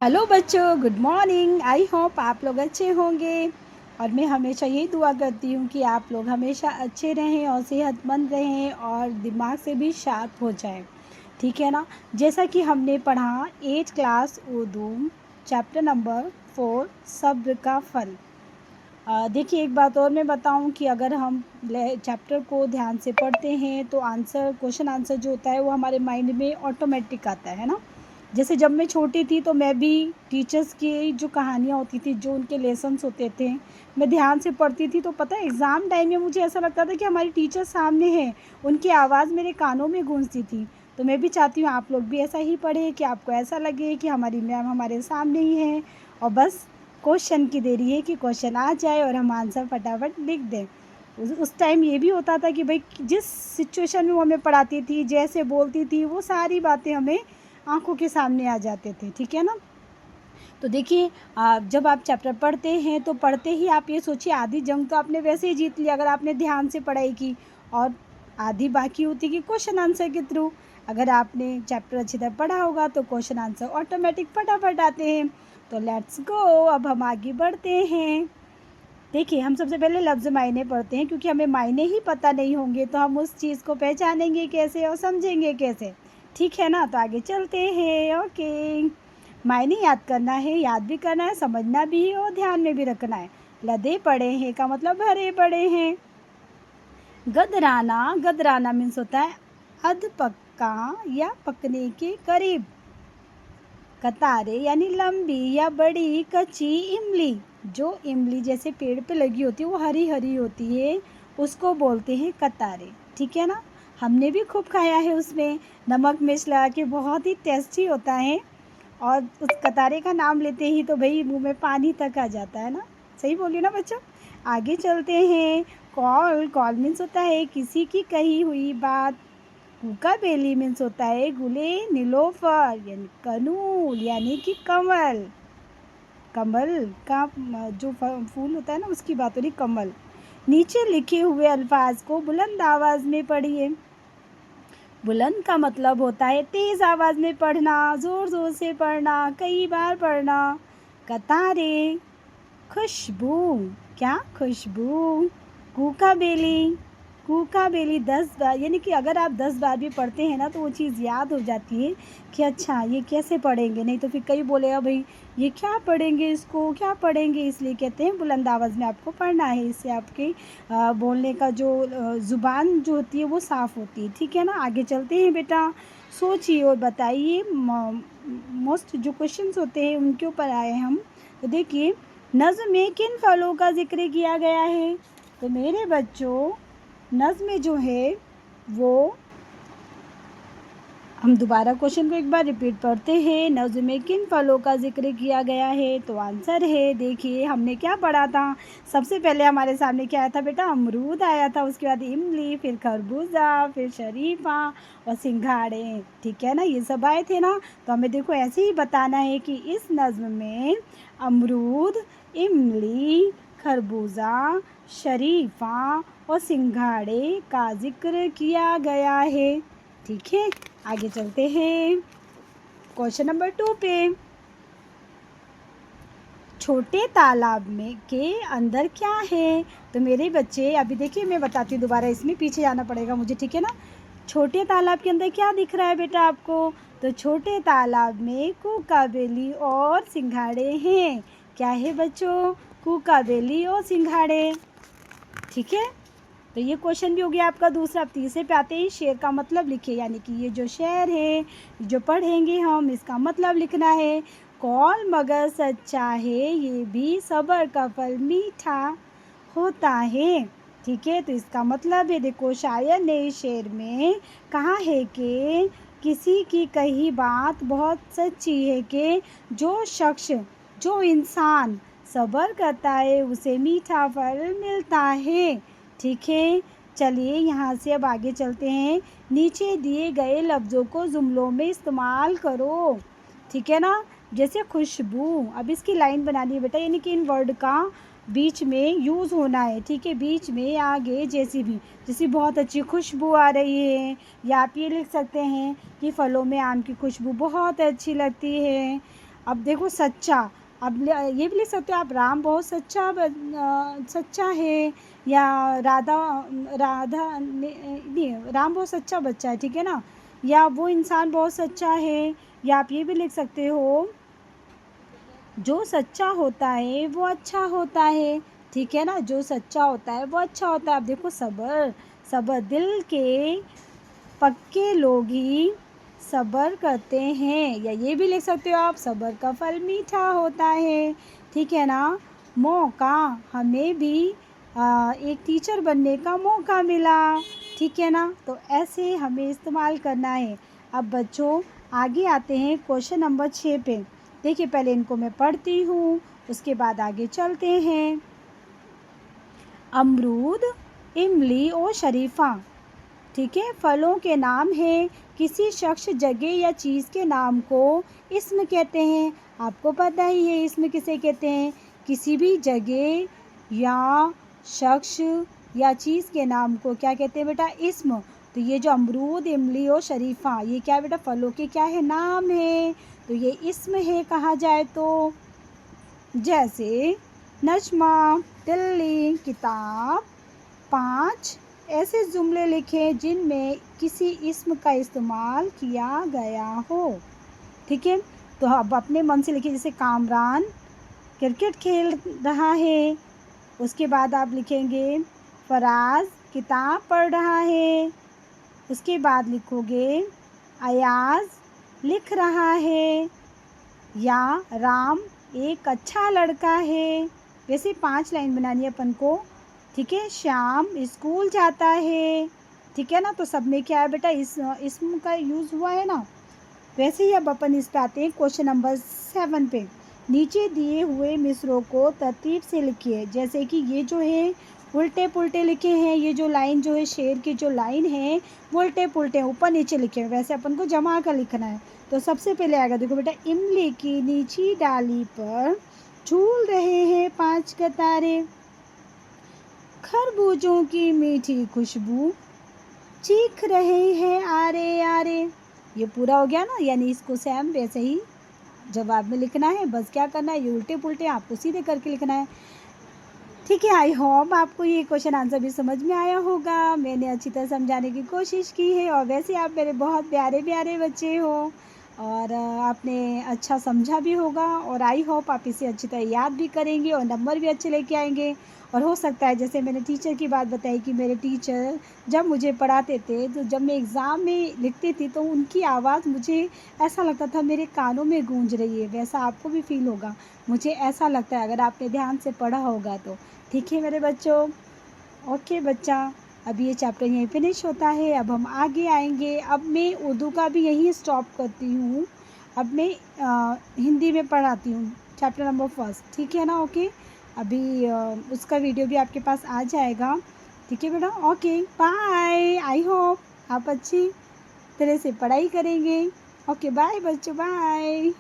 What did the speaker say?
Hello बच्चों, good morning. I hope आप लोग अच्छे होंगे और मैं हमेशा यही दुआ करती हूँ कि आप लोग हमेशा अच्छे रहें और सेहतमंद रहें और दिमाग से भी शार्प हो जाएं। ठीक है ना। जैसा कि हमने पढ़ा 8th class Urdu chapter number 4 सब्र का फल। देखिए, एक बात और मैं बताऊं कि अगर हम चैप्टर को ध्यान से पढ़ते हैं तो क्वेश्चन आंसर जो होता है वो हमारे माइंड में ऑटोमेटिक आता है ना। जैसे जब मैं छोटी थी तो मैं भी टीचर्स की जो कहानियाँ होती थी, जो उनके लेसन्स होते थे, मैं ध्यान से पढ़ती थी। तो पता है, एग्ज़ाम टाइम में मुझे ऐसा लगता था कि हमारी टीचर सामने है, उनकी आवाज़ मेरे कानों में गूंजती थी। तो मैं भी चाहती हूँ आप लोग भी ऐसा ही पढ़ें कि आपको ऐसा लगे कि हमारी मैम हमारे सामने ही है और बस क्वेश्चन की देरी है कि क्वेश्चन आ जाए और हम आंसर फटाफट लिख दें। उस टाइम ये भी होता था कि भाई जिस सिचुएशन में वो हमें पढ़ाती थी, जैसे बोलती थी, वो सारी बातें हमें आंखों के सामने आ जाते थे। ठीक है ना। तो देखिए, जब आप चैप्टर पढ़ते हैं तो पढ़ते ही आप ये सोचिए आधी जंग तो आपने वैसे ही जीत लिया अगर आपने ध्यान से पढ़ाई की, और आधी बाकी होती कि क्वेश्चन आंसर के थ्रू। अगर आपने चैप्टर अच्छी तरह पढ़ा होगा तो क्वेश्चन आंसर ऑटोमेटिक फटाफट आते हैं। तो लेट्स गो, अब हम आगे बढ़ते हैं। देखिए, हम सबसे पहले लफ्ज़ मायने पढ़ते हैं, क्योंकि हमें मायने ही पता नहीं होंगे तो हम उस चीज़ को पहचानेंगे कैसे और समझेंगे कैसे। ठीक है ना। तो आगे चलते हैं। ओके, मायने याद करना है, याद भी करना है, समझना भी है और ध्यान में भी रखना है। लदे पड़े हैं का मतलब भरे पड़े हैं। गदराना, गदराना मीन्स होता है अध पक्का या पकने के करीब। कतारे यानी लंबी या बड़ी कच्ची इमली, जो इमली जैसे पेड़ पे लगी होती है वो हरी हरी होती है, उसको बोलते हैं कतारे। ठीक है ना। हमने भी खूब खाया है, उसमें नमक मिर्च लगा के, बहुत ही टेस्टी होता है। और उस कतारे का नाम लेते ही तो भाई मुंह में पानी तक आ जाता है ना। सही बोली ना बच्चों। आगे चलते हैं। कॉल, कॉल मीन्स होता है किसी की कही हुई बात। कूका बेली मीन्स होता है गुले नीलोफर यानी कनूल यानी कि कमल। कमल का जो फूल होता है ना, उसकी बात हो रही, कमल। नीचे लिखे हुए अल्फाज को बुलंद आवाज़ में पढ़िए। बुलंद का मतलब होता है तेज़ आवाज़ में पढ़ना, ज़ोर ज़ोर से पढ़ना, कई बार पढ़ना। कतारे, खुशबू, क्या खुशबू। कूका बेली, कूका बेली 10 बार, यानी कि अगर आप 10 बार भी पढ़ते हैं ना तो वो चीज़ याद हो जाती है कि अच्छा ये कैसे पढ़ेंगे। नहीं तो फिर कई बोलेगा भाई ये क्या पढ़ेंगे, इसको क्या पढ़ेंगे। इसलिए कहते हैं बुलंद आवाज़ में आपको पढ़ना है, इससे आपके बोलने का जो ज़ुबान जो होती है वो साफ़ होती है। ठीक है ना। आगे चलते हैं बेटा। सोचिए और बताइए। मोस्ट जो क्वेश्चंस होते हैं उनके ऊपर आए हम। तो देखिए, नज़्म में किन फलों का ज़िक्र किया गया है। तो मेरे बच्चों, नज़्म जो है वो, हम दोबारा क्वेश्चन को एक बार रिपीट पढ़ते हैं। नज़्म में किन फलों का ज़िक्र किया गया है। तो आंसर है, देखिए हमने क्या पढ़ा था। सबसे पहले हमारे सामने क्या आया था बेटा, अमरूद आया था, उसके बाद इमली, फिर खरबूजा, फिर शरीफा और सिंघाड़े। ठीक है ना, ये सब आए थे ना। तो हमें देखो ऐसे ही बताना है कि इस नज़्म में अमरूद, इमली, खरबूजा, शरीफा और सिंघाड़े का ज़िक्र किया गया है। ठीक है। आगे चलते हैं क्वेश्चन नंबर 2 पे। छोटे तालाब में के अंदर क्या है। तो मेरे बच्चे अभी देखिए, मैं बताती हूँ दोबारा, इसमें पीछे जाना पड़ेगा मुझे। ठीक है ना। छोटे तालाब के अंदर क्या दिख रहा है बेटा आपको। तो छोटे तालाब में कूका बेली और सिंघाड़े हैं। क्या है बच्चों, कूका बेली और सिंघाड़े। ठीक है। तो ये क्वेश्चन भी हो गया आपका दूसरा। अब तीसरे पे आते हैं, शेर का मतलब लिखिए, यानी कि ये जो शेर है जो पढ़ेंगे हम, इसका मतलब लिखना है। कौल मगर सच्चा है, ये भी सब्र का फल मीठा होता है। ठीक है। तो इसका मतलब है, देखो शायर ने इस शेर में कहा है कि किसी की कही बात बहुत सच्ची है कि जो शख्स, जो इंसान सब्र करता है उसे मीठा फल मिलता है। ठीक है। चलिए यहाँ से अब आगे चलते हैं। नीचे दिए गए लफ्ज़ों को जुमलों में इस्तेमाल करो। ठीक है ना। जैसे खुशबू, अब इसकी लाइन बनानी है बेटा, यानी कि इन वर्ड का बीच में यूज़ होना है। ठीक है। बीच में आगे जैसी भी, जैसी बहुत अच्छी खुशबू आ रही है, या आप ये लिख सकते हैं कि फलों में आम की खुशबू बहुत अच्छी लगती है। अब देखो सच्चा, अब ये भी लिख सकते हो आप, राम बहुत सच्चा है, या राधा राधा नहीं, राम बहुत सच्चा बच्चा है, ठीक है ना, या वो इंसान बहुत सच्चा है। या आप ये भी लिख सकते हो, जो सच्चा होता है वो अच्छा होता है, ठीक है ना, जो सच्चा होता है वो अच्छा होता है। अब देखो सब्र, सब्र दिल के पक्के लोग ही सब्र करते हैं, या ये भी लिख सकते हो आप, सब्र का फल मीठा होता है, ठीक है ना। मौका, हमें भी एक टीचर बनने का मौका मिला, ठीक है ना, तो ऐसे हमें इस्तेमाल करना है। अब बच्चों आगे आते हैं क्वेश्चन नंबर 6 पे। देखिए पहले इनको मैं पढ़ती हूँ, उसके बाद आगे चलते हैं। अमरूद, इमली और शरीफा, ठीक है, फलों के नाम हैं। किसी शख्स, जगह या चीज़ के नाम को इस्म कहते हैं। आपको पता ही है इस्म किसे कहते हैं, किसी भी जगह या शख्स या चीज़ के नाम को क्या कहते हैं बेटा, इस्म। तो ये जो अमरूद, इमली और शरीफा, ये क्या बेटा, फलों के क्या है, नाम है, तो ये इस्म है कहा जाए तो। जैसे नजमा, तिल्ली, किताब, 5 ऐसे जुमले लिखें जिनमें किसी इस्म का इस्तेमाल किया गया हो, ठीक है। तो अब अपने मन से लिखिए, जैसे कामरान क्रिकेट खेल रहा है, उसके बाद आप लिखेंगे फराज किताब पढ़ रहा है, उसके बाद लिखोगे अयाज लिख रहा है, या राम एक अच्छा लड़का है। वैसे 5 लाइन बनानी है अपन को, ठीक है। श्याम स्कूल जाता है, ठीक है ना, तो सब में क्या है बेटा, इसम का यूज़ हुआ है ना। वैसे ही अब अपन इस पे आते हैं क्वेश्चन नंबर 7 पे। नीचे दिए हुए मिसरों को तरतीब से लिखिए, जैसे कि ये जो है उल्टे पुल्टे लिखे हैं, ये जो लाइन जो है शेर की जो लाइन है वो उल्टे पुल्टे ऊपर नीचे लिखे हैं, वैसे अपन को जमा कर लिखना है। तो सबसे पहले आएगा, देखो बेटा, इमली की नीची डाली पर झूल रहे हैं 5 सितारे, खरबूजों की मीठी खुशबू चीख रहे हैं आरे आरे। ये पूरा हो गया ना, यानी इसको सेम वैसे ही जवाब में लिखना है, बस क्या करना है, ये उल्टे पुल्टे आपको सीधे करके लिखना है, ठीक है। आई होप आपको ये क्वेश्चन आंसर भी समझ में आया होगा, मैंने अच्छी तरह समझाने की कोशिश की है, और वैसे आप मेरे बहुत प्यारे प्यारे बच्चे हो, और आपने अच्छा समझा भी होगा, और आई होप आप इसे अच्छी तरह याद भी करेंगे और नंबर भी अच्छे लेके आएंगे। और हो सकता है, जैसे मैंने टीचर की बात बताई कि मेरे टीचर जब मुझे पढ़ाते थे, तो जब मैं एग्ज़ाम में लिखती थी तो उनकी आवाज़ मुझे ऐसा लगता था मेरे कानों में गूंज रही है, वैसा आपको भी फील होगा, मुझे ऐसा लगता है अगर आपने ध्यान से पढ़ा होगा तो, ठीक है मेरे बच्चों। ओके बच्चा, अब ये चैप्टर यहीं फिनिश होता है, अब हम आगे आएंगे। अब मैं उर्दू का भी यहीं स्टॉप करती हूँ, अब मैं हिंदी में पढ़ाती हूँ चैप्टर नंबर 1, ठीक है ना। ओके, अभी उसका वीडियो भी आपके पास आ जाएगा, ठीक है बेटा। ओके बाय, आई होप आप अच्छी तरह से पढ़ाई करेंगे। ओके बाय बच्चों, बाय।